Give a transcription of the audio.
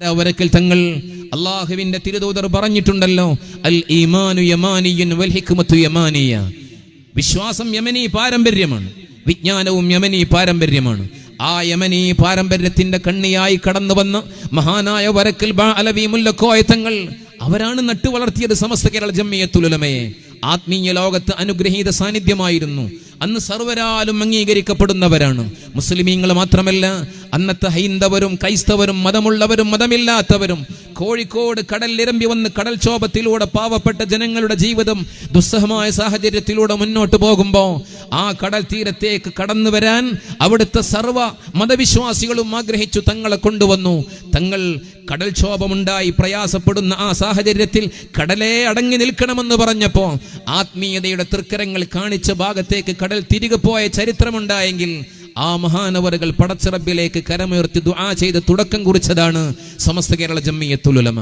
വരക്കൽ തങ്ങൾ അള്ളാഹുവിന്റെ തിരുദൂതർ പറഞ്ഞിട്ടുണ്ടല്ലോ, അൽ ഈമാനു യമാനിയ്യൻ വൽ ഹിക്മത്തു യമാനിയ. വിശ്വാസം യമനി പാരമ്പര്യമാണ്, വിജ്ഞാനവും യമനി പാരമ്പര്യമാണ്. ആ യമനി പാരമ്പര്യത്തിന്റെ കണ്ണിയായി കടന്നു വന്ന മഹാനായ വരക്കൽ അലവി മുല്ലക്കോയ തങ്ങൾ അവരാണ് നട്ടു വളർത്തിയത് സമസ്ത കേരള ജംഇയ്യത്തുൽ ഉലമയെ. ആത്മീയ ലോകത്ത് അനുഗ്രഹീത സാന്നിധ്യമായിരുന്നു. അന്ന് സർവരാലും അംഗീകരിക്കപ്പെടുന്നവരാണ്. മുസ്ലിമീങ്ങൾ മാത്രമല്ല, അന്നത്തെ ഹൈന്ദവരും ക്രൈസ്തവരും മതമുള്ളവരും മതമില്ലാത്തവരും കോഴിക്കോട് കടലിരമ്പി വന്ന് കടൽക്ഷോഭത്തിലൂടെ പാവപ്പെട്ട ജനങ്ങളുടെ ജീവിതം ദുസ്സഹമായ സാഹചര്യത്തിലൂടെ മുന്നോട്ട് പോകുമ്പോൾ ആ കടൽ തീരത്തേക്ക് കടന്നു വരാൻ അവിടുത്തെ സർവ്വ മതവിശ്വാസികളും ആഗ്രഹിച്ചു തങ്ങളെ കൊണ്ടുവന്നു. തങ്ങൾ കടൽക്ഷോഭമുണ്ടായി പ്രയാസപ്പെടുന്ന ആ സാഹചര്യത്തിൽ കടലേ അടങ്ങി നിൽക്കണമെന്ന് പറഞ്ഞപ്പോൾ ആത്മീയതയുടെ തൃക്കരങ്ങൾ കാണിച്ച ഭാഗത്തേക്ക് കടൽ തിരികെ പോയ ചരിത്രമുണ്ടായെങ്കിൽ ആ മഹാനവറുകൾ പടച്ചിറപ്പിലേക്ക് കരമുയർത്തി ദുആ ചെയ്ത് തുടക്കം കുറിച്ചതാണ് സമസ്ത കേരള ജംഇയ്യത്തുൽ ഉലമ.